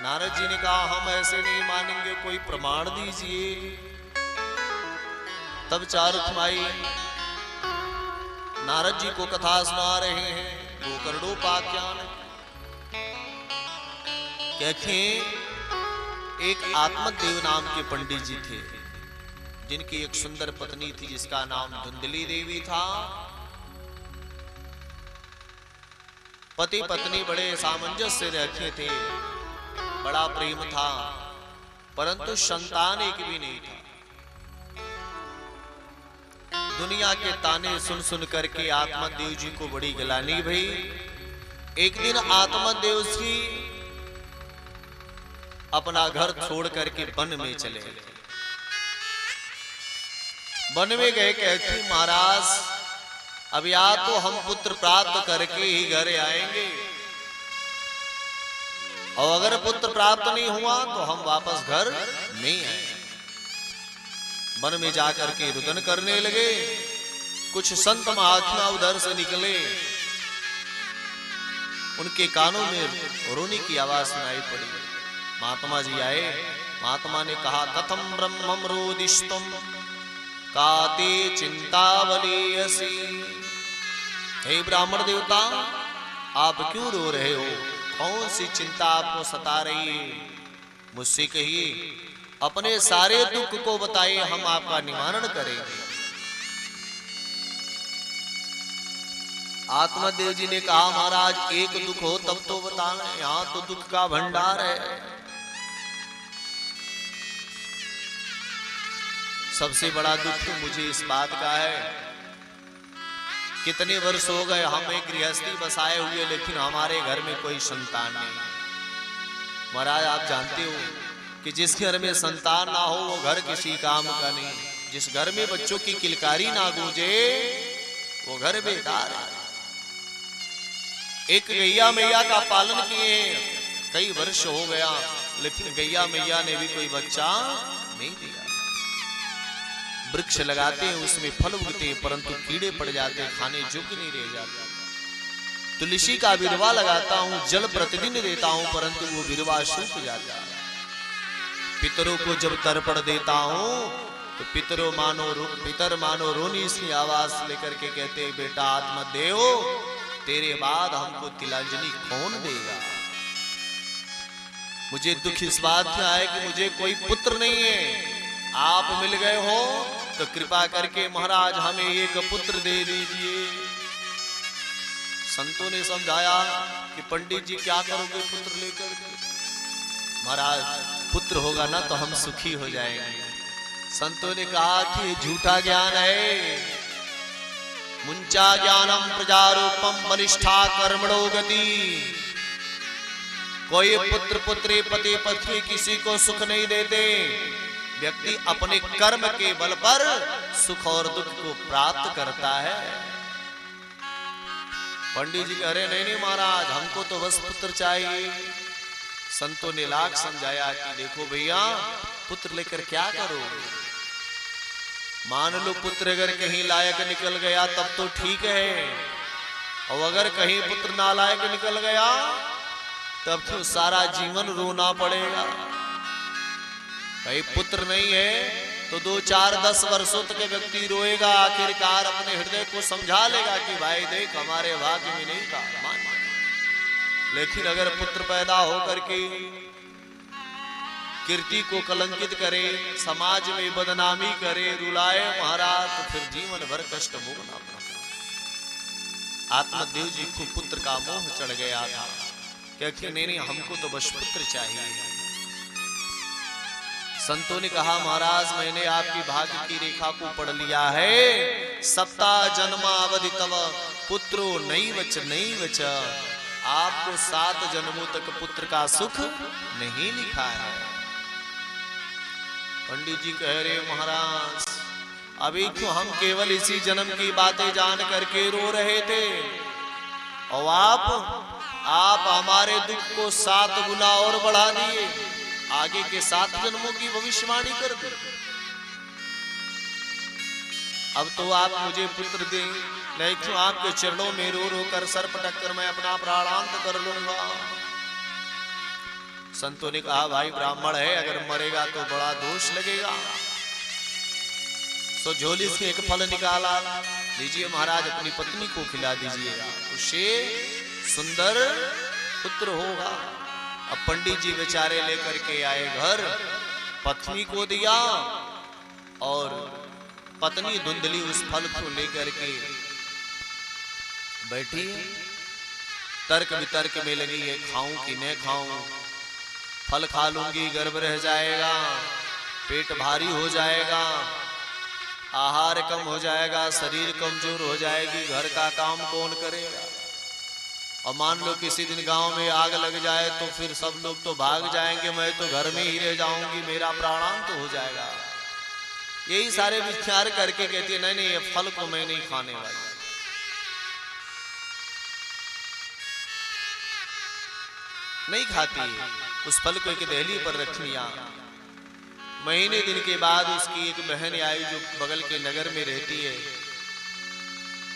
नारद जी ने कहा हम ऐसे नहीं मानेंगे, कोई प्रमाण दीजिए। तब चारुखमाई नारद जी को कथा सुना रहे हैं, गोकर्णोपाख्यान। कहते एक आत्मदेव नाम के पंडित जी थे, जिनकी एक सुंदर पत्नी थी जिसका नाम धुंधली देवी था। पति पत्नी बड़े सामंजस्य से रहते थे, बड़ा प्रेम था, परंतु संतान एक भी नहीं था। दुनिया के ताने सुन सुन करके आत्मदेव जी को बड़ी गिलानी भई। एक दिन आत्मदेव जी अपना घर छोड़ करके वन में चले गए। वन में गए, कहती महाराज अब या तो हम पुत्र प्राप्त करके ही घर आएंगे, और अगर पुत्र प्राप्त नहीं हुआ तो हम वापस घर नहीं आएंगे। वन में जाकर के रुदन करने लगे। कुछ संत महात्मा उधर से निकले, उनके कानों में रोने की आवाज सुनाई पड़ी। महात्मा जी आए, महात्मा ने कहा कथम ब्रह्मम रोदिष्टुम काते चिंतावलीयसी। हे ब्राह्मण देवता, आप क्यों रो रहे हो? कौन सी चिंता आपको सता रही है? मुझसे कहिए, अपने सारे दुख को बताइए, हम आपका निवारण करेंगे। आत्मदेव जी ने कहा महाराज एक दुख हो तब तो बताना, यहां तो दुख का भंडार है। सबसे बड़ा दुख मुझे इस बात का है, कितने वर्ष हो गए हम एक गृहस्थी बसाए हुए, लेकिन हमारे घर में कोई संतान नहीं। महाराज आप जानते हो कि जिस घर में संतान ना हो वो घर किसी काम का नहीं। जिस घर में बच्चों की किलकारी ना गूंजे वो घर बेकार है। एक गैया मैया का पालन किए कई वर्ष हो गया, लेकिन गैया मैया ने भी कोई बच्चा नहीं दिया। वृक्ष लगाते हैं, उसमें फल उगते हैं, परंतु कीड़े पड़ जाते हैं, खाने योग्य नहीं रह जाते। तुलसी का बिरवा लगाता हूं, जल प्रतिदिन देता हूं, परंतु वो बिरवा सूख जाता है। पितरों को जब तर्पण देता हूं तो पितर मानो रोनी सी आवाज लेकर के कहते बेटा आत्मदेव तेरे बाद हमको तिलांजलि कौन देगा? मुझे दुख इस बात का है कि मुझे कोई पुत्र नहीं है। आप मिल गए हो तो कृपा करके महाराज हमें एक पुत्र दे दीजिए। संतों ने समझाया कि पंडित जी क्या करोगे पुत्र लेकर के? महाराज पुत्र होगा ना तो हम सुखी हो जाएंगे। संतों ने कहा कि झूठा ज्ञान है। मुंचा ज्ञानम प्रजारूपम बलिष्ठा कर्मणो गति। कोई पुत्र पुत्री पति पत्नी किसी को सुख नहीं देते। व्यक्ति अपने कर्म के बल पर सुख और दुख को प्राप्त करता है। पंडित जी कह रहे नहीं महाराज हमको तो बस पुत्र चाहिए। संतों ने लाख समझाया कि देखो भैया पुत्र लेकर क्या करोगे? मान लो पुत्र अगर कहीं लायक निकल गया तब तो ठीक है, और अगर कहीं पुत्र नालायक निकल गया तब तो सारा जीवन रोना पड़ेगा। भाई पुत्र नहीं है तो 2, 4, 10 वर्षों तक व्यक्ति रोएगा, आखिरकार अपने हृदय को समझा लेगा कि भाई देख हमारे भाग्य में नहीं था। लेकिन अगर पुत्र पैदा होकर के कीर्ति को कलंकित करे, समाज में बदनामी करे, रुलाए महाराज, तो फिर जीवन भर कष्ट भोगना पड़ता। आत्मदेव जी को पुत्र का मोह चढ़ गया था, क्योंकि नहीं हमको तो बस पुत्र चाहिए। संतों ने कहा महाराज मैंने आपकी भाग्य की रेखा को पढ़ लिया है। सप्ता जन्मावधि तव पुत्रो नैवच नैवच। आपको 7 जन्मों तक पुत्र का सुख नहीं लिखा है। पंडित जी कह रहे महाराज अभी क्यों हम केवल इसी जन्म की बातें जान करके रो रहे थे, और आप हमारे दुख को 7 गुना और बढ़ा दिए। आगे के 7 जन्मों की भविष्यवाणी कर दी। अब तो आप मुझे पुत्र दें, नहीं तो आपके चरणों में रो रो कर सर पटक कर मैं अपना प्राणांत कर लूंगा। संतों ने कहा भाई ब्राह्मण है, अगर मरेगा तो बड़ा दोष लगेगा। तो झोली से एक फल निकाला, लीजिए महाराज अपनी पत्नी को खिला दीजिएगा, उससे सुंदर पुत्र होगा। अब पंडित जी बेचारे लेकर के आए घर, पत्नी को दिया और पत्नी धुंधली उस फल को लेकर के बैठी, तर्क वितर्क में लगी है, खाऊं कि न खाऊं, फल खा लूंगी गर्भ रह जाएगा, पेट भारी हो जाएगा, आहार कम हो जाएगा, शरीर कमजोर हो जाएगी, घर का काम कौन करेगा। और मान लो किसी दिन गांव में आग लग जाए तो फिर सब लोग तो भाग जाएंगे, मैं तो घर में ही रह जाऊंगी, मेरा प्राणांत तो हो जाएगा। यही सारे विचार करके कहती है नहीं नहीं, ये फल को मैं नहीं खाने वाली। नहीं खाती, उस फल को एक देहली पर रख लिया। महीने दिन के बाद उसकी एक बहन आई जो बगल के नगर में रहती है,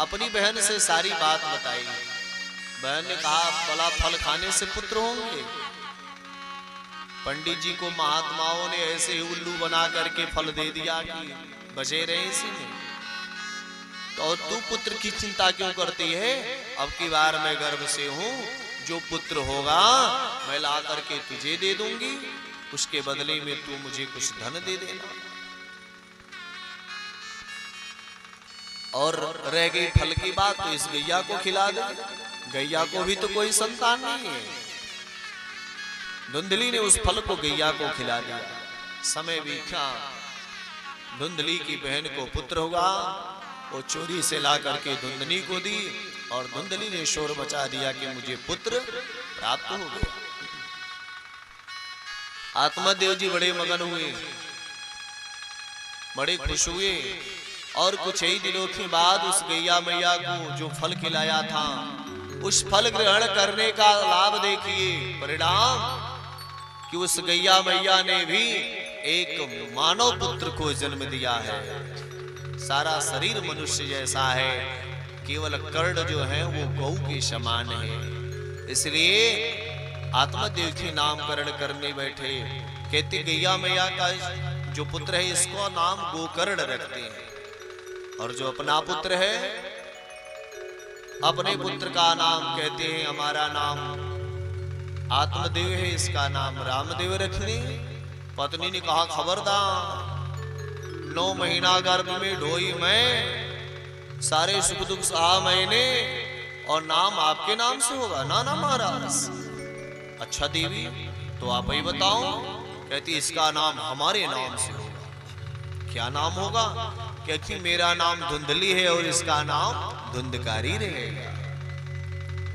अपनी बहन से सारी बात बताई। बहन ने कहा भला फल खाने से पुत्र होंगे? पंडित जी को महात्माओं ने ऐसे ही उल्लू बना करके फल दे दिया कि बचे रहे इसी में, तो तू पुत्र की चिंता क्यों करती है? अब की बार मैं गर्भ से हूं, जो पुत्र होगा मैं ला करके तुझे दे दूंगी, उसके बदले में तू मुझे कुछ धन दे देना। और रह गई फल की बात, तो इस गैया को खिला दे। गैया को भी तो कोई संतान नहीं है। धुंधली ने उस फल को गैया को खिला दिया। समय बीता, धुंधली की बहन को पुत्र होगा, वो चोरी से ला करके धुंधली को दी और धुंधली ने शोर मचा दिया कि मुझे पुत्र प्राप्त हो गया। आत्मदेव जी बड़े मगन हुए, बड़े खुश हुए और कुछ ही दिनों के बाद उस गैया मैया को जो फल खिलाया था, उस फल ग्रहण करने का लाभ देखिए, परिणाम कि उस गैया मैया ने भी एक मानव पुत्र को जन्म दिया है। सारा शरीर मनुष्य जैसा है, केवल कर्ण जो है वो गौ के समान है। इसलिए आत्मदेव जी नामकरण करने बैठे, कहते गैया मैया का जो पुत्र है इसको नाम गोकर्ण रखते हैं, और जो अपना पुत्र है अपने पुत्र का नाम कहते हैं हमारा नाम आत्मदेव है, इसका नाम रामदेव रखने। पत्नी ने कहा खबरदार, 9 महीना गर्भ में ढोई मैं, सारे सुख दुख सहा मैंने, और नाम आपके नाम से होगा? ना ना महाराज। अच्छा देवी तो आप ही बताओ। कहती इसका नाम हमारे नाम से होगा। क्या नाम होगा? क्योंकि मेरा नाम धुंधली है और इसका नाम धुंधकारी रहेगा।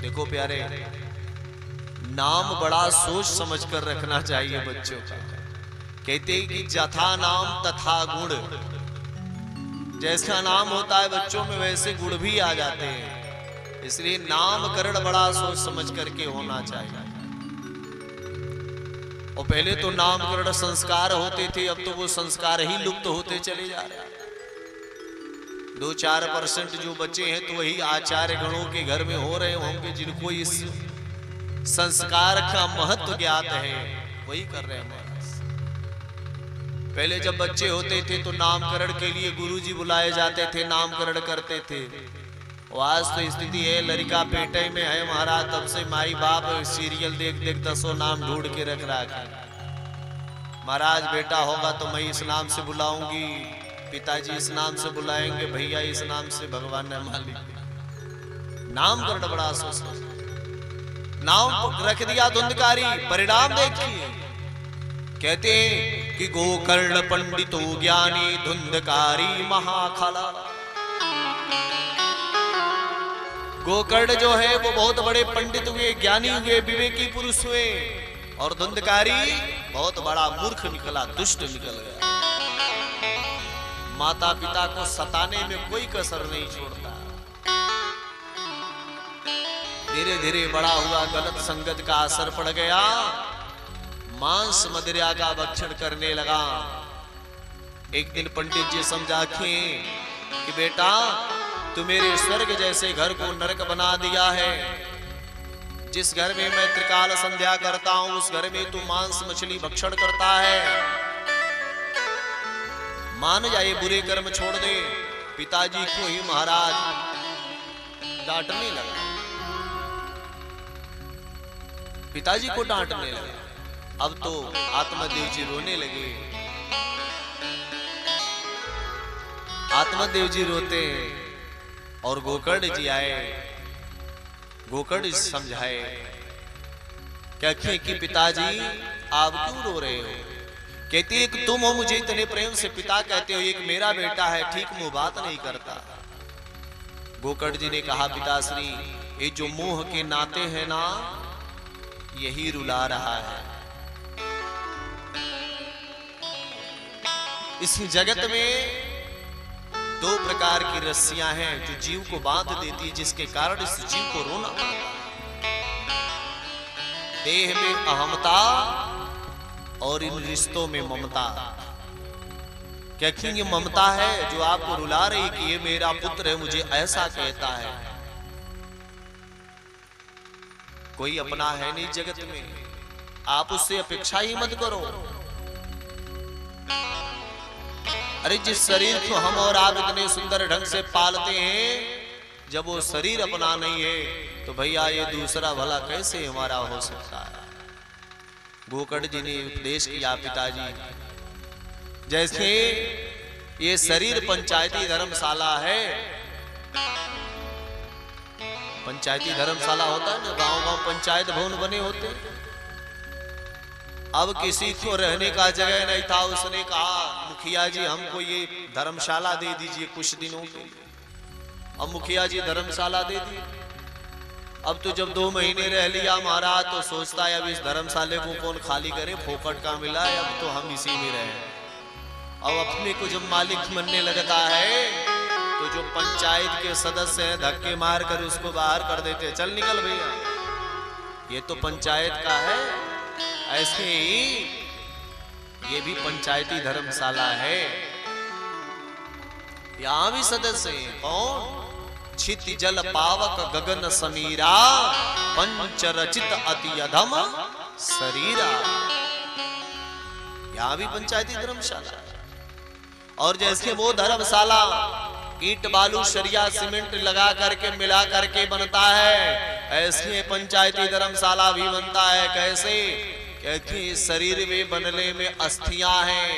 देखो प्यारे, नाम बड़ा सोच समझ कर रखना चाहिए बच्चों का। कहते हैं कि जथा नाम तथा गुण, जैसा नाम होता है बच्चों में वैसे गुण भी आ जाते हैं। इसलिए नामकरण बड़ा सोच समझ करके होना चाहिए। और पहले तो नामकरण संस्कार होते थे, अब तो वो संस्कार ही लुप्त होते चले जा रहे हैं। 2-4% जो बच्चे हैं तो वही आचार्य गणों के घर में हो रहे होंगे, जिनको इस संस्कार का महत्व ज्ञात है, वही कर रहे हैं। पहले जब बच्चे होते थे तो नामकरण के लिए गुरुजी बुलाए जाते थे, नामकरण करते थे। आज तो स्थिति है लड़का पेटे में है महाराज, तब से माई बाप सीरियल देख देख 10 नाम ढूंढ के रख रहा है। महाराज बेटा होगा तो मैं इस नाम से बुलाऊंगी, पिताजी इस नाम से बुलाएंगे, भैया इस नाम से, भगवान ने मालिक। नामकरण बड़ा सोच, नाम रख दिया धुंधकारी। परिणाम देखिए, कहते हैं कि गोकर्ण पंडितो ज्ञानी धुंधकारी महाखला। गोकर्ण जो है वो बहुत बड़े पंडित हुए, ज्ञानी हुए, विवेकी पुरुष हुए, और धुंधकारी बहुत बड़ा मूर्ख निकला, दुष्ट निकल गया। माता पिता को सताने में कोई कसर नहीं छोड़ता। धीरे धीरे बड़ा हुआ, गलत संगत का असर पड़ गया, मांस मदिरा का भक्षण करने लगा। एक दिन पंडित जी समझाखे कि बेटा तू मेरे स्वर्ग जैसे घर को नरक बना दिया है। जिस घर में मैं त्रिकाल संध्या करता हूं उस घर में तू मांस मछली भक्षण करता है, मान जाए बुरे कर्म छोड़ दे। पिताजी को ही महाराज डांटने लगा, पिताजी को डांटने लगा। अब तो आत्मदेव जी रोने लगे। आत्मदेव जी रोते हैं और गोकर्ण जी आए। गोकर्ण जी समझाए, कहते कि पिताजी आप क्यों रो रहे हो? कहती है कि तुम हो मुझे इतने प्रेम से पिता कहते हो, एक मेरा बेटा है ठीक मुंह बात नहीं करता। गोकर्ण जी ने कहा, पिताश्री ये जो मोह के नाते हैं ना यही रुला रहा है। इस जगत में दो प्रकार की रस्सियां हैं जो जीव को बांध देती है, जिसके कारण इस जीव को रोना पड़ता है। देह में अहमता और इन रिश्तों में ममता। क्या ये ममता है जो आपको रुला रही कि ये मेरा पुत्र है मुझे ऐसा कहता है? कोई अपना है नहीं जगत में, आप उससे अपेक्षा ही मत करो। अरे जिस शरीर को हम और आप इतने सुंदर ढंग से पालते हैं, जब वो शरीर अपना नहीं है तो भैया ये दूसरा भला कैसे हमारा हो सकता है? गोकर्ण जी ने उपदेश किया, पिताजी जैसे ये शरीर पंचायती धर्मशाला है, पंचायती धर्मशाला होता है ना, गांव-गांव पंचायत भवन बने होते हैं। अब किसी को रहने का जगह नहीं था, उसने कहा मुखिया जी हमको ये धर्मशाला दे दीजिए कुछ दिनों के लिए। अब मुखिया जी धर्मशाला दे दी। अब तो जब 2 महीने रह लिया महाराज तो सोचता है अब इस धर्मशाले को कौन खाली करे, फोकट का मिला है, अब तो हम इसी में रहे। अब अपने को जब मालिक मनने लगता है तो जो पंचायत के सदस्य हैं धक्के मार कर उसको बाहर कर देते, चल निकल भैया ये तो पंचायत का है। ऐसे ही ये भी पंचायती धर्मशाला है, यहां भी सदस्य हैं। कौन? क्षिति जल पावक गगन समीरा, पंचरचित अति अधम शरीरा। यहां भी पंचायती धर्मशाला। और जैसे वो धर्मशाला ईंट बालू सरिया सीमेंट लगा करके मिला करके बनता है, ऐसे पंचायती धर्मशाला भी बनता है। कैसे? क्योंकि शरीर में बनने में अस्थियां हैं,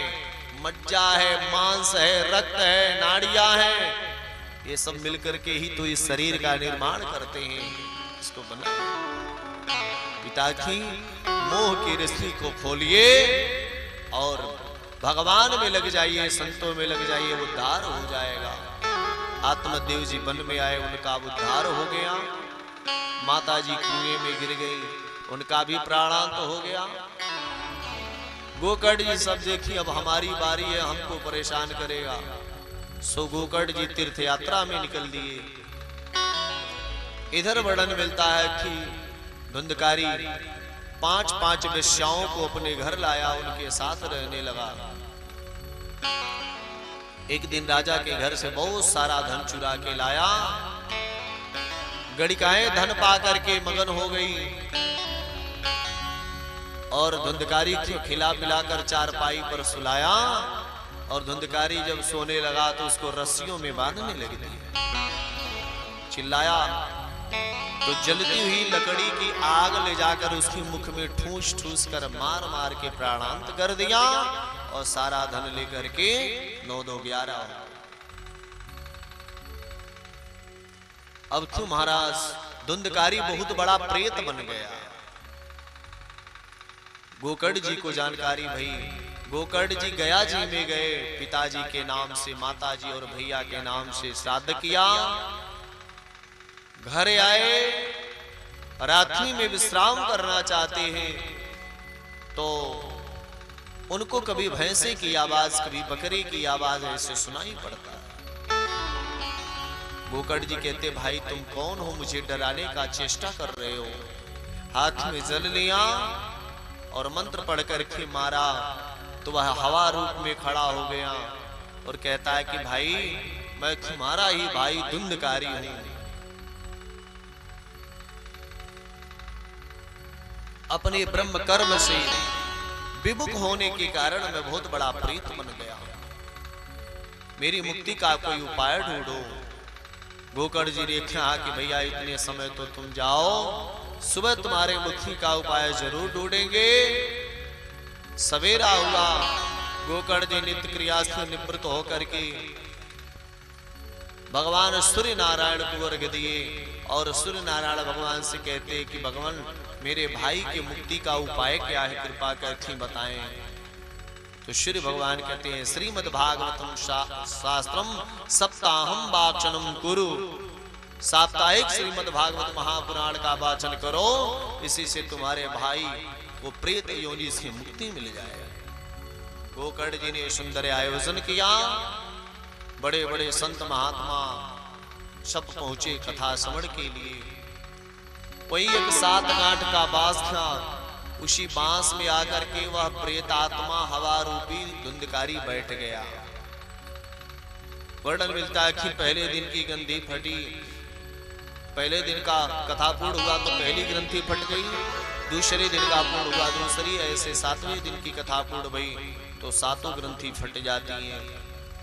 मज्जा है, मांस है, रक्त है, नाड़ियां हैं, ये सब मिलकर के ही तो इस शरीर का निर्माण करते हैं, इसको बना। पिता की मोह की रस्सी को खोलिए और भगवान में लग जाइए, संतों में लग जाइए, उद्धार हो जाएगा। आत्मदेव जी वन में आए, उनका उद्धार हो गया। माता जी कुएं में गिर गई, उनका भी प्राणांत हो गया। गोकर्ण जी सब देखिए अब हमारी बारी है, हमको परेशान करेगा। सो गोकर्ण जी तीर्थ यात्रा में निकल दिए। इधर वर्णन मिलता है कि धुंधकारी 5-5 वेश्याओं को अपने घर लाया, उनके साथ रहने लगा। एक दिन राजा के घर से बहुत सारा धन चुरा के लाया। गणिकाएं धन पा करके मगन हो गई और धुंधकारी को खिला पिलाकर चारपाई पर सुलाया। और धुंधकारी जब सोने लगा तो उसको रस्सियों में बांधने लगी थी। चिल्लाया तो जलती हुई लकड़ी की आग ले जाकर उसके मुख में ठूस ठूस कर मार मार के प्राणांत कर दिया और सारा धन लेकर के 9-2-11। अब क्यों महाराज धुंधकारी बहुत बड़ा प्रेत बन गया। गोकर्ण जी को जानकारी भई। गोकर्ण जी गया जी में गए, पिताजी के नाम से माताजी और भैया के नाम से श्राद्ध किया। घर आए, रात्रि में विश्राम करना चाहते हैं तो उनको कभी भैंसे की आवाज कभी बकरे की आवाज ऐसे सुनाई पड़ता। गोकर्ण जी कहते भाई तुम कौन हो, मुझे डराने का चेष्टा कर रहे हो? हाथ में जल लिया और मंत्र पढ़ करके मारा तो वह हवा रूप में खड़ा हो गया और कहता है कि भाई मैं तुम्हारा ही भाई धुंधकारी हूं। अपने ब्रह्म कर्म से विमुख होने के कारण मैं बहुत बड़ा प्रेत बन गया, मेरी मुक्ति का कोई उपाय ढूंढो। गोकर्ण जी ने कहा कि भैया इतने समय तो तुम जाओ, सुबह तुम्हारे मुक्ति का उपाय जरूर ढूंढेंगे। सवेरा हुआ, गोकर्ण जी नित्य क्रिया से निवृत्त होकर के भगवान सूर्य नारायण को अर्घ दिए और सूर्य नारायण भगवान से कहते कि भगवान मेरे भाई के मुक्ति का उपाय क्या है, कृपा करके बताएं। तो श्री भगवान कहते हैं श्रीमद् भागवतम शास्त्रम सप्ताहम वाचनम कुरु, साप्ताहिक श्रीमद् भागवत महापुराण का वाचन करो, इसी से तुम्हारे भाई को प्रेत योनि से मुक्ति मिल जाए। गोकर्ण जी ने सुंदर आयोजन किया, बड़े बड़े संत महात्मा सब पहुंचे कथा श्रवण के लिए। वही एक 7 गांठ का बांस था, उसी बांस में आकर के वह प्रेत आत्मा हवा रूपी धुंधकारी बैठ गया। वर्णन मिलता है कि पहले दिन की गंधी फटी, पहले दिन का कथा पूर्ण हुआ तो पहली ग्रंथि फट गई, दूसरे दिन का पूर्ण हुआ दूसरी, ऐसे 7वें दिन की कथा पूर्ण हुई तो 7 ग्रंथि फट जाती हैं।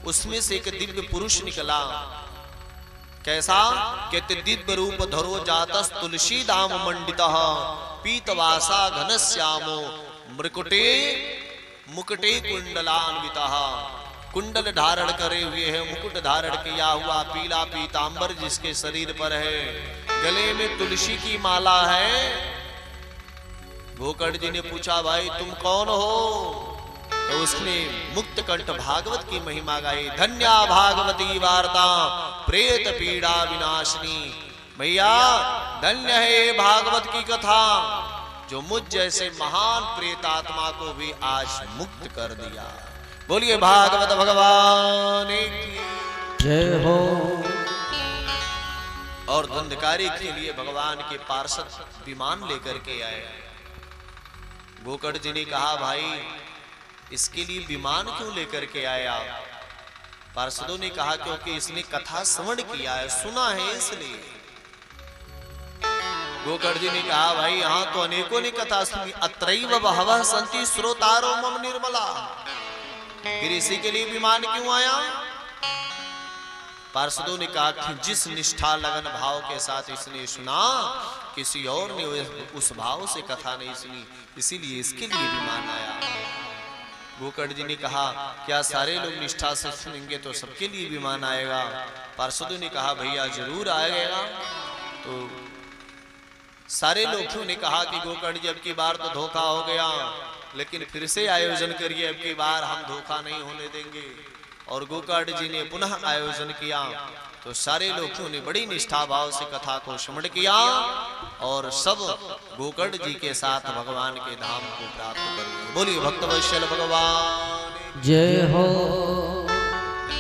उसमें से एक दिव्य पुरुष निकला, कैसा? कहते दिव्य रूप धरो जातस तुलसी दाम मंडितः, पीतवासा घनश्यामो मृकुटे मुकुटे कुंडलान्वितः। कुंडल धारण करे हुए है, मुकुट धारण किया हुआ, पीला पीतांबर जिसके शरीर पर है, गले में तुलसी की माला है। गोकर्ण जी ने पूछा भाई तुम कौन हो? तो उसने मुक्त कंठ भागवत की महिमा गाई, धन्या भागवती वार्ता प्रेत पीड़ा विनाशनी। भैया धन्य है भागवत की कथा जो मुझ जैसे महान प्रेत आत्मा को भी आज मुक्त कर दिया। बोलिए भागवत भगवान की जय हो। और धंधकारी के लिए भगवान के पार्षद विमान लेकर के आए। गोकर्ण जी ने कहा भाई इसके लिए विमान क्यों लेकर के आया? पार्षदों ने कहा क्योंकि इसने कथा श्रवण किया है, सुना है इसलिए। गोकर्ण जी ने कहा भाई यहाँ तो अनेकों ने कथा सुनी, अत्रैव बहवः सन्ति श्रोतारो मम निर्मला, फिर इसी के लिए विमान क्यों आया? पार्षदों ने कहा कि जिस निष्ठा लगन भाव के साथ इसने सुना, किसी और ने उस भाव से कथा नहीं सुनी, इसीलिए इसके लिए विमान आया। गोकर्ण जी ने कहा क्या सारे लोग निष्ठा से सुनेंगे तो सबके लिए विमान आएगा? पार्षदों ने कहा भैया जरूर आएगा। तो सारे लोगों ने कहा कि गोकर्ण जी अब की बार तो धोखा हो गया, लेकिन फिर से आयोजन करिए, अब की बार हम धोखा नहीं होने देंगे। और गोकर्ण जी ने पुनः आयोजन किया तो सारे लोगों ने बड़ी निष्ठा भाव से कथा को श्रवण किया और सब गोकर्ण जी के साथ भगवान के धाम को प्राप्त कर लिए। बोलिए भक्त वत्सल भगवान जय हो।